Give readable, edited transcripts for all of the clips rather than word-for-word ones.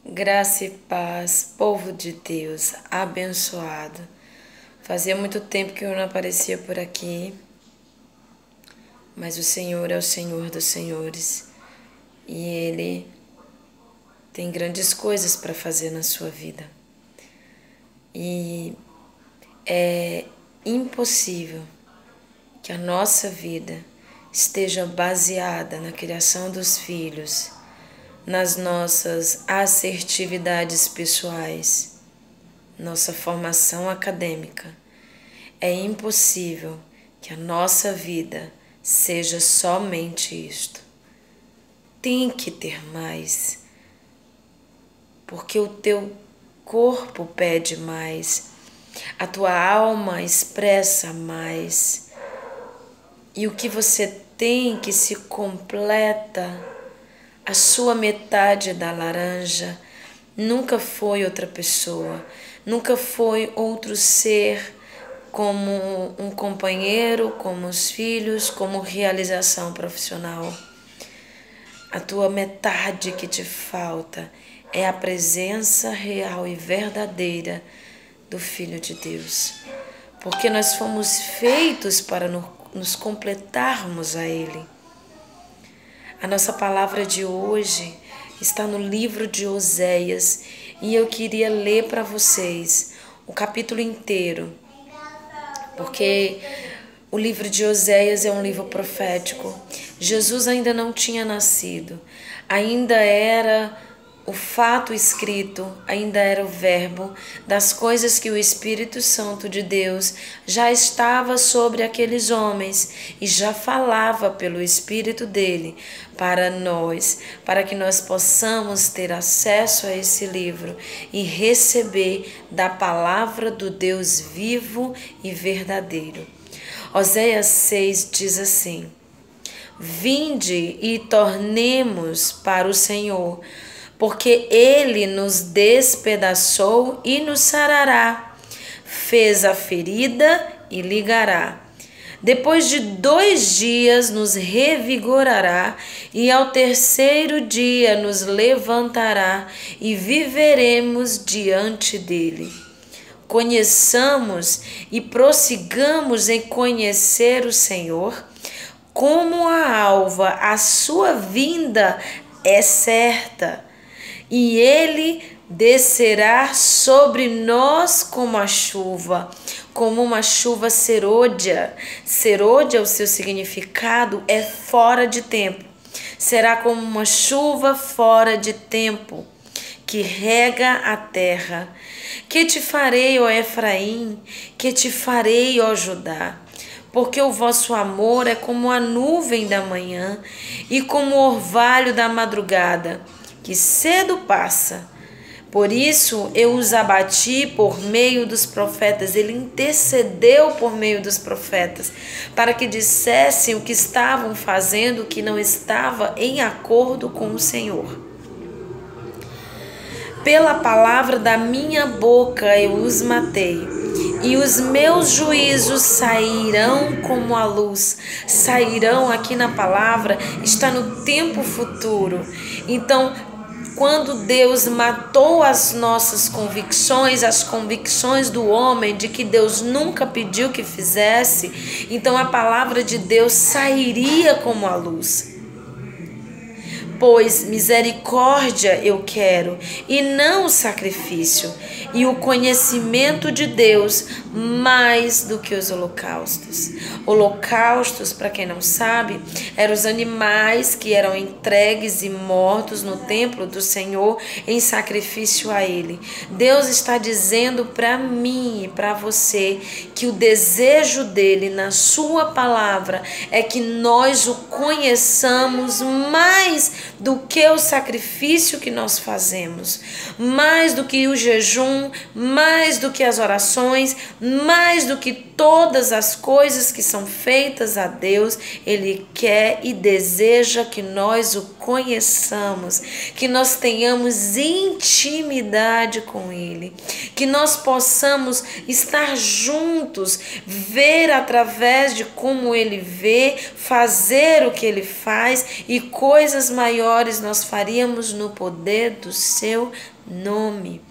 Graça e paz, povo de Deus, abençoado. Fazia muito tempo que eu não aparecia por aqui, mas o Senhor é o Senhor dos senhores e Ele tem grandes coisas para fazer na sua vida. E é impossível que a nossa vida esteja baseada na criação dos filhos, nas nossas assertividades pessoais, nossa formação acadêmica. É impossível que a nossa vida seja somente isto. Tem que ter mais, porque o teu corpo pede mais, a tua alma expressa mais, e o que você tem que se completa, a sua metade da laranja, nunca foi outra pessoa, nunca foi outro ser, como um companheiro, como os filhos, como realização profissional. A tua metade que te falta é a presença real e verdadeira do Filho de Deus. Porque nós fomos feitos para nos completarmos a Ele. A nossa palavra de hoje está no livro de Oséias e eu queria ler para vocês o capítulo inteiro, porque o livro de Oséias é um livro profético. Jesus ainda não tinha nascido, ainda era o fato escrito, ainda era o verbo das coisas que o Espírito Santo de Deus já estava sobre aqueles homens e já falava pelo Espírito dele para nós, para que nós possamos ter acesso a esse livro e receber da palavra do Deus vivo e verdadeiro. Oséias 6 diz assim: Vinde e tornemos para o Senhor, porque Ele nos despedaçou e nos sarará, fez a ferida e ligará. Depois de 2 dias nos revigorará, e ao terceiro dia nos levantará, e viveremos diante dele. Conheçamos e prossigamos em conhecer o Senhor. Como a alva, a sua vinda é certa, e ele descerá sobre nós como a chuva, como uma chuva serôdia. Serôdia, o seu significado é fora de tempo. Será como uma chuva fora de tempo, que rega a terra. Que te farei, ó Efraim? Que te farei, ó Judá? Porque o vosso amor é como a nuvem da manhã e como o orvalho da madrugada, que cedo passa. Por isso eu os abati por meio dos profetas. Ele intercedeu por meio dos profetas, para que dissessem o que estavam fazendo, que não estava em acordo com o Senhor. Pela palavra da minha boca eu os matei, e os meus juízos sairão como a luz. Sairão aqui na palavra está no tempo futuro. Então, quando Deus matou as nossas convicções, as convicções do homem de que Deus nunca pediu que fizesse, então a palavra de Deus sairia como a luz. Pois misericórdia eu quero, e não o sacrifício, e o conhecimento de Deus mais do que os holocaustos. Holocaustos, para quem não sabe, eram os animais que eram entregues e mortos no templo do Senhor em sacrifício a Ele. Deus está dizendo para mim e para você que o desejo dele na sua palavra é que nós o conheçamos mais do que o sacrifício que nós fazemos, mais do que o jejum, mais do que as orações, mais do que todas as coisas que são feitas a Deus. Ele quer e deseja que nós o conheçamos, que nós tenhamos intimidade com Ele, que nós possamos estar juntos, ver através de como Ele vê, fazer o que Ele faz e coisas maiores maiores nós faríamos no poder do seu nome.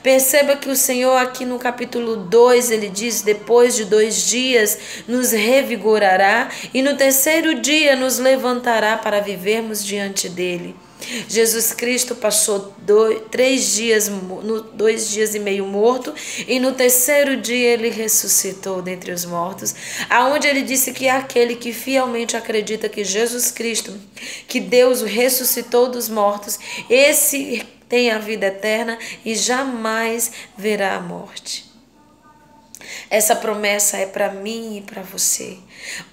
Perceba que o Senhor aqui no capítulo 2, ele diz: depois de 2 dias nos revigorará e no terceiro dia nos levantará para vivermos diante dele. Jesus Cristo passou 2 dias e meio morto, e no terceiro dia ele ressuscitou dentre os mortos, aonde ele disse que aquele que fielmente acredita que Jesus Cristo, que Deus o ressuscitou dos mortos, esse tem a vida eterna e jamais verá a morte. Essa promessa é para mim e para você.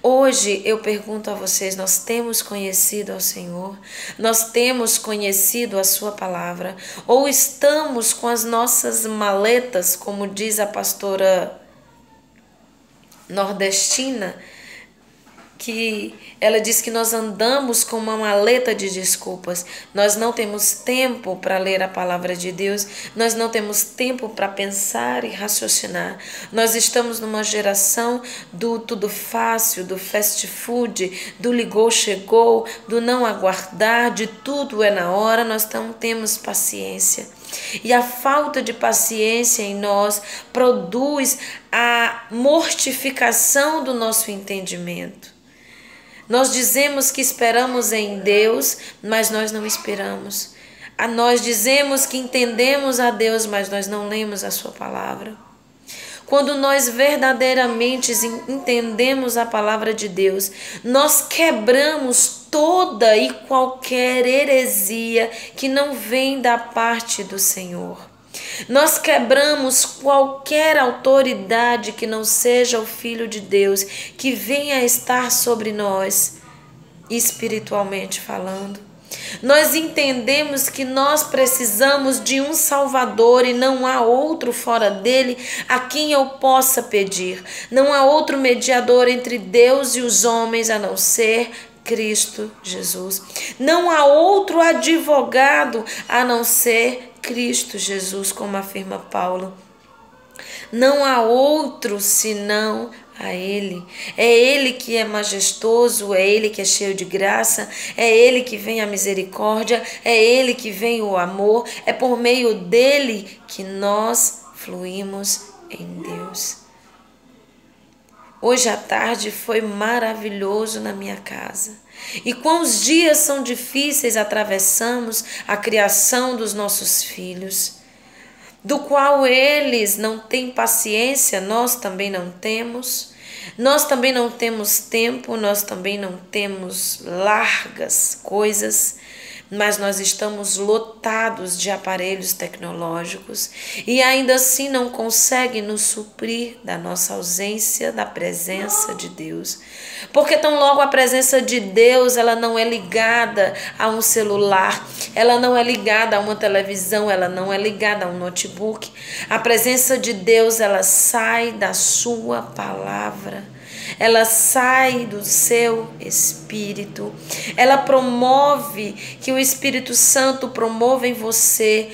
Hoje eu pergunto a vocês: nós temos conhecido ao Senhor? Nós temos conhecido a sua palavra? Ou estamos com as nossas maletas, como diz a pastora nordestina, que ela diz que nós andamos com uma maleta de desculpas. Nós não temos tempo para ler a palavra de Deus, nós não temos tempo para pensar e raciocinar. Nós estamos numa geração do tudo fácil, do fast food, do ligou, chegou, do não aguardar, de tudo é na hora. Nós não temos paciência. E a falta de paciência em nós produz a mortificação do nosso entendimento. Nós dizemos que esperamos em Deus, mas nós não esperamos. Nós dizemos que entendemos a Deus, mas nós não lemos a sua palavra. Quando nós verdadeiramente entendemos a palavra de Deus, nós quebramos toda e qualquer heresia que não vem da parte do Senhor. Nós quebramos qualquer autoridade que não seja o Filho de Deus, que venha a estar sobre nós, espiritualmente falando. Nós entendemos que nós precisamos de um Salvador e não há outro fora dele a quem eu possa pedir. Não há outro mediador entre Deus e os homens a não ser Cristo Jesus. Não há outro advogado a não ser Cristo Jesus, como afirma Paulo. Não há outro senão a Ele. É Ele que é majestoso, é Ele que é cheio de graça, é Ele que vem a misericórdia, é Ele que vem o amor, é por meio dele que nós fluímos em Deus. Hoje à tarde foi maravilhoso na minha casa. E com os dias são difíceis, atravessamos a criação dos nossos filhos, do qual eles não têm paciência, nós também não temos. Nós também não temos tempo, nós também não temos largas coisas, mas nós estamos lotados de aparelhos tecnológicos e ainda assim não conseguem nos suprir da nossa ausência da presença de Deus. Porque tão logo a presença de Deus, ela não é ligada a um celular, ela não é ligada a uma televisão, ela não é ligada a um notebook. A presença de Deus, ela sai da sua palavra. Ela sai do seu espírito, ela promove, que o Espírito Santo promova em você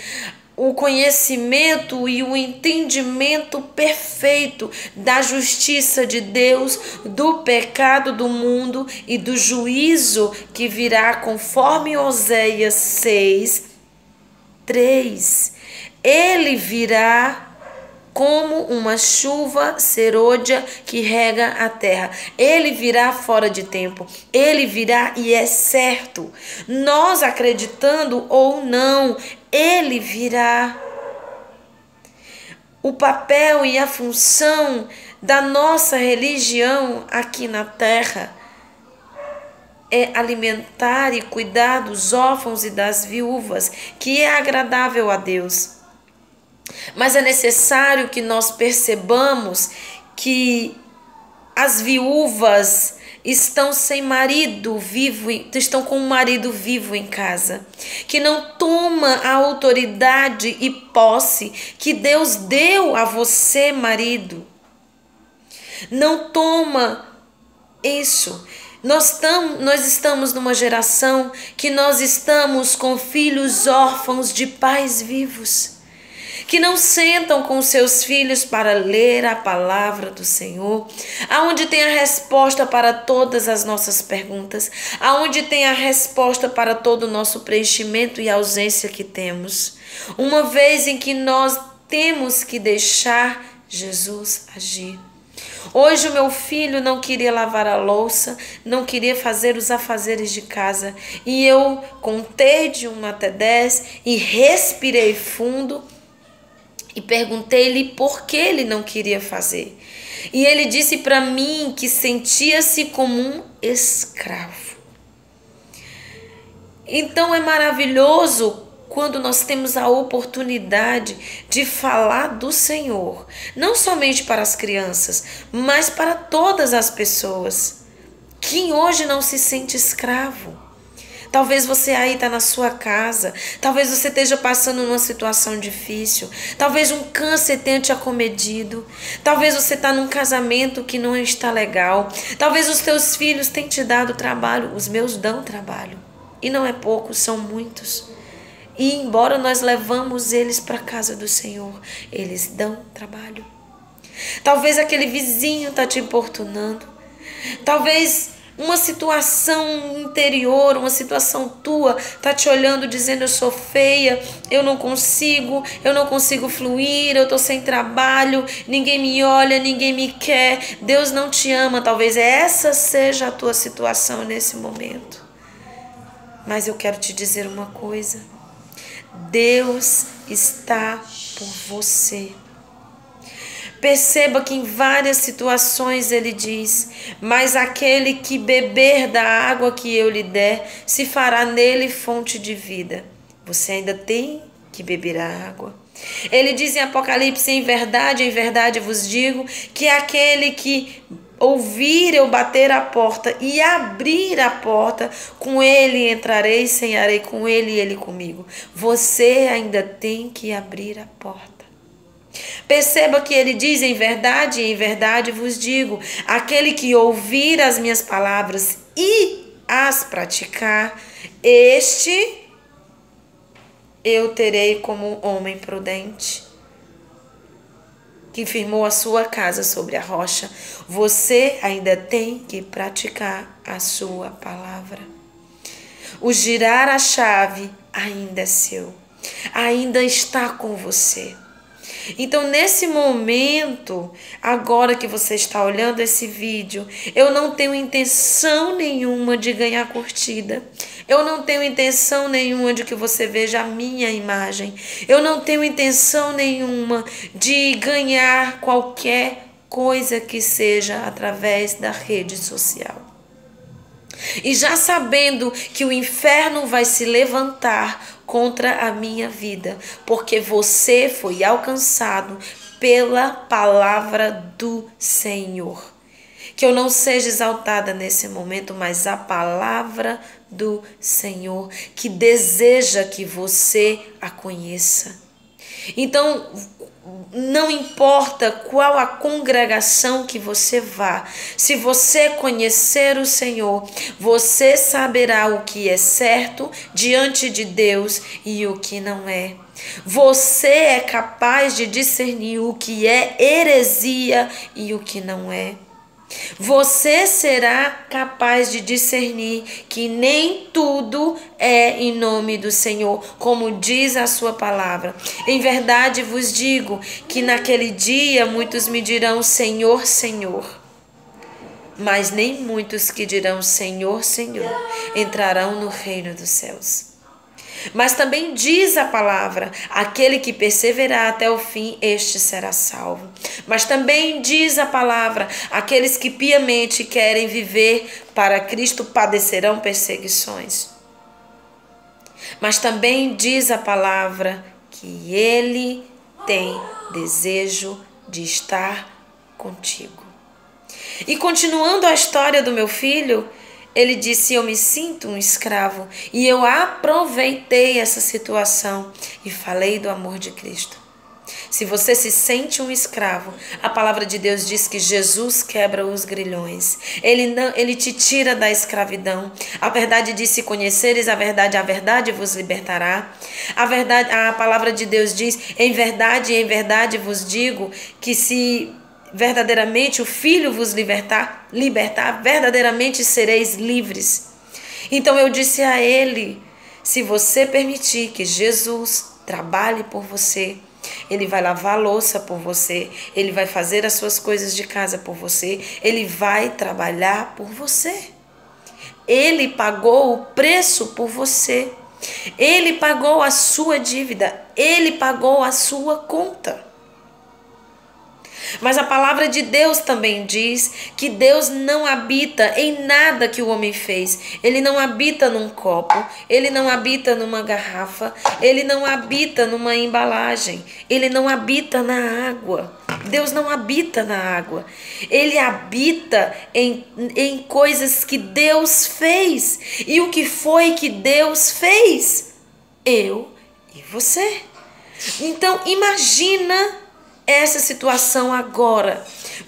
o conhecimento e o entendimento perfeito da justiça de Deus, do pecado do mundo e do juízo que virá, conforme Oséias 6:3. Ele virá como uma chuva serôdia que rega a terra. Ele virá fora de tempo. Ele virá e é certo. Nós acreditando ou não, ele virá. O papel e a função da nossa religião aqui na terra é alimentar e cuidar dos órfãos e das viúvas, que é agradável a Deus. Mas é necessário que nós percebamos que as viúvas estão sem marido vivo, estão com um marido vivo em casa, que não toma a autoridade e posse que Deus deu a você, marido. Não toma isso. Nós estamos numa geração que nós estamos com filhos órfãos de pais vivos. que não sentam com seus filhos para ler a palavra do Senhor, aonde tem a resposta para todas as nossas perguntas, aonde tem a resposta para todo o nosso preenchimento e ausência que temos. Uma vez em que nós temos que deixar Jesus agir. Hoje o meu filho não queria lavar a louça, não queria fazer os afazeres de casa, e eu contei de 1 até 10 e respirei fundo e perguntei-lhe por que ele não queria fazer. E ele disse para mim que sentia-se como um escravo. Então é maravilhoso quando nós temos a oportunidade de falar do Senhor, não somente para as crianças, mas para todas as pessoas. Quem hoje não se sente escravo? Talvez você aí está na sua casa, talvez você esteja passando numa situação difícil, talvez um câncer tenha te acometido, talvez você está num casamento que não está legal, talvez os teus filhos tenham te dado trabalho, os meus dão trabalho, e não é pouco, são muitos. E embora nós levamos eles para a casa do Senhor, eles dão trabalho. Talvez aquele vizinho está te importunando. Talvez uma situação interior, uma situação tua, está te olhando dizendo: eu sou feia, eu não consigo fluir, eu estou sem trabalho, ninguém me olha, ninguém me quer, Deus não te ama. Talvez essa seja a tua situação nesse momento. Mas eu quero te dizer uma coisa. Deus está por você. Perceba que em várias situações ele diz: mas aquele que beber da água que eu lhe der, se fará nele fonte de vida. Você ainda tem que beber a água. Ele diz em Apocalipse: em verdade vos digo, que aquele que ouvir eu bater a porta e abrir a porta, com ele entrarei, cearei com ele e ele comigo. Você ainda tem que abrir a porta. Perceba que ele diz: em verdade vos digo, aquele que ouvir as minhas palavras e as praticar, este eu terei como um homem prudente, que firmou a sua casa sobre a rocha. Você ainda tem que praticar a sua palavra. O girar a chave ainda é seu, ainda está com você. Então, nesse momento, agora que você está olhando esse vídeo, eu não tenho intenção nenhuma de ganhar curtida. Eu não tenho intenção nenhuma de que você veja a minha imagem. Eu não tenho intenção nenhuma de ganhar qualquer coisa que seja através da rede social. E já sabendo que o inferno vai se levantar contra a minha vida, porque você foi alcançado pela palavra do Senhor. Que eu não seja exaltada nesse momento, mas a palavra do Senhor, que deseja que você a conheça. Então, não importa qual a congregação que você vá, se você conhecer o Senhor, você saberá o que é certo diante de Deus e o que não é. Você é capaz de discernir o que é heresia e o que não é. Você será capaz de discernir que nem tudo é em nome do Senhor, como diz a sua palavra. Em verdade vos digo que naquele dia muitos me dirão: Senhor, Senhor. Mas nem muitos que dirão Senhor, Senhor entrarão no reino dos céus. Mas também diz a palavra: aquele que perseverar até o fim, este será salvo. Mas também diz a palavra: aqueles que piamente querem viver para Cristo padecerão perseguições. Mas também diz a palavra que Ele tem desejo de estar contigo. E continuando a história do meu filho, ele disse: eu me sinto um escravo, e eu aproveitei essa situação e falei do amor de Cristo. Se você se sente um escravo, a palavra de Deus diz que Jesus quebra os grilhões. Ele te tira da escravidão. A verdade diz: se conheceres a verdade vos libertará. A palavra de Deus diz: em verdade vos digo que se verdadeiramente o Filho vos libertar, verdadeiramente sereis livres. Então eu disse a ele: se você permitir que Jesus trabalhe por você, Ele vai lavar a louça por você, Ele vai fazer as suas coisas de casa por você, Ele vai trabalhar por você. Ele pagou o preço por você. Ele pagou a sua dívida, Ele pagou a sua conta. Mas a palavra de Deus também diz que Deus não habita em nada que o homem fez. Ele não habita num copo, Ele não habita numa garrafa, Ele não habita numa embalagem, Ele não habita na água. Deus não habita na água. Ele habita em coisas que Deus fez. E o que foi que Deus fez? Eu e você. Então imagina essa situação agora.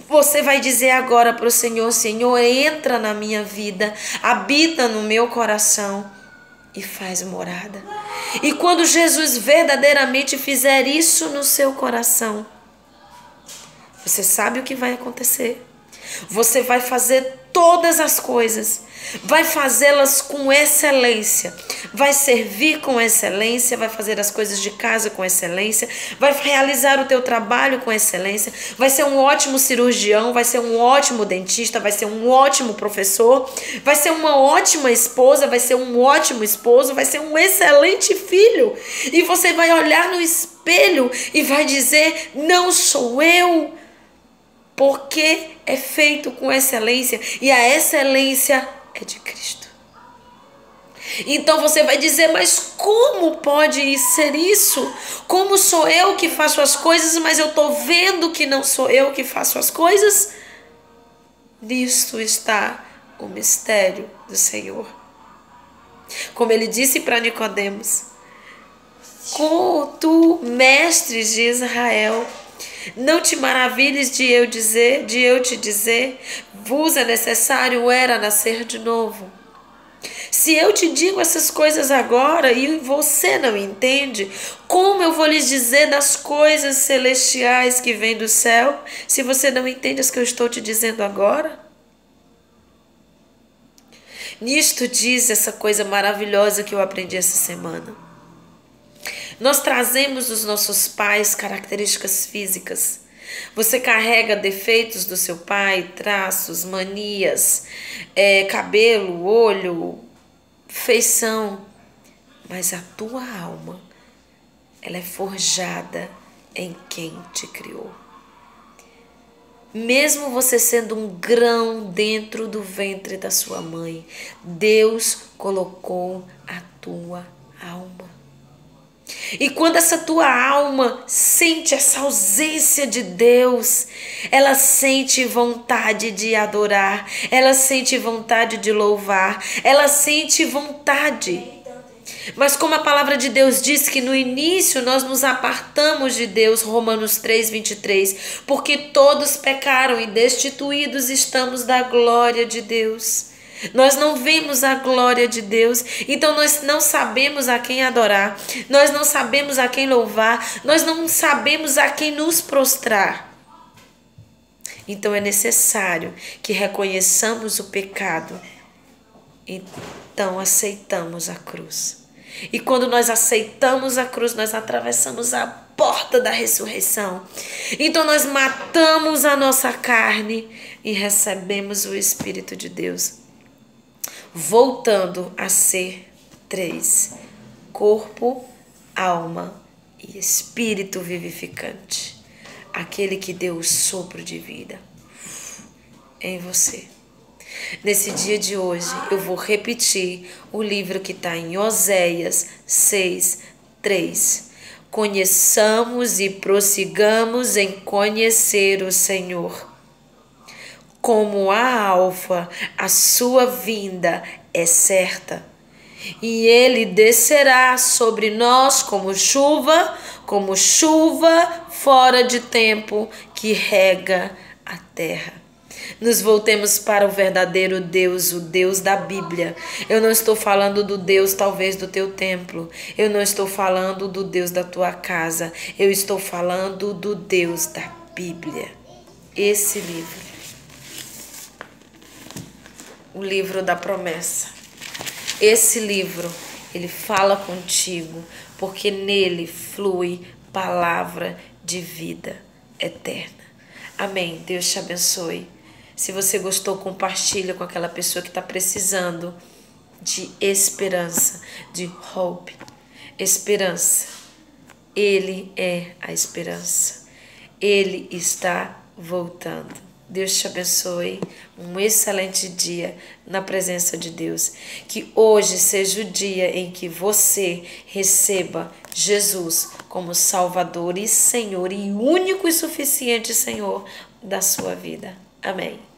Você vai dizer agora para o Senhor: Senhor, entra na minha vida, habita no meu coração e faz morada. E quando Jesus verdadeiramente fizer isso no seu coração, você sabe o que vai acontecer. Você vai fazer todas as coisas, vai fazê-las com excelência, vai servir com excelência, vai fazer as coisas de casa com excelência, vai realizar o teu trabalho com excelência, vai ser um ótimo cirurgião, vai ser um ótimo dentista, vai ser um ótimo professor, vai ser uma ótima esposa, vai ser um ótimo esposo, vai ser um excelente filho. E você vai olhar no espelho e vai dizer: não sou eu, porque é feito com excelência e a excelência é de Cristo. Então você vai dizer: mas como pode ser isso? Como sou eu que faço as coisas, mas eu estou vendo que não sou eu que faço as coisas? Nisto está o mistério do Senhor. Como ele disse para Nicodemos: tu, mestres de Israel, não te maravilhes de eu te dizer, vos é necessário era nascer de novo. Se eu te digo essas coisas agora e você não entende, como eu vou lhes dizer das coisas celestiais que vêm do céu, se você não entende as que eu estou te dizendo agora? Nisto diz essa coisa maravilhosa que eu aprendi essa semana. Nós trazemos dos nossos pais características físicas. Você carrega defeitos do seu pai, traços, manias, cabelo, olho, feição. Mas a tua alma, ela é forjada em quem te criou. Mesmo você sendo um grão dentro do ventre da sua mãe, Deus colocou a tua alma. E quando essa tua alma sente essa ausência de Deus, ela sente vontade de adorar, ela sente vontade de louvar, ela sente vontade. Mas como a palavra de Deus diz que no início nós nos apartamos de Deus, Romanos 3:23, porque todos pecaram e destituídos estamos da glória de Deus. Nós não vemos a glória de Deus, então nós não sabemos a quem adorar, nós não sabemos a quem louvar, nós não sabemos a quem nos prostrar. Então é necessário que reconheçamos o pecado, então aceitamos a cruz. E quando nós aceitamos a cruz, nós atravessamos a porta da ressurreição. Então nós matamos a nossa carne e recebemos o Espírito de Deus, voltando a ser 3: corpo, alma e espírito vivificante. Aquele que deu o sopro de vida em você. Nesse dia de hoje, eu vou repetir o livro que está em Oséias 6:3. Conheçamos e prossigamos em conhecer o Senhor. Como a alfa, a sua vinda é certa, e ele descerá sobre nós como chuva, como chuva fora de tempo que rega a terra. Nos voltemos para o verdadeiro Deus, o Deus da Bíblia. Eu não estou falando do Deus talvez do teu templo. Eu não estou falando do Deus da tua casa. Eu estou falando do Deus da Bíblia. Esse livro. O livro da promessa. Esse livro, ele fala contigo, porque nele flui palavra de vida eterna. Amém. Deus te abençoe. Se você gostou, compartilha com aquela pessoa que está precisando de esperança, de hope. Esperança. Ele é a esperança. Ele está voltando. Deus te abençoe. Um excelente dia na presença de Deus. Que hoje seja o dia em que você receba Jesus como Salvador e Senhor e único e suficiente Senhor da sua vida. Amém.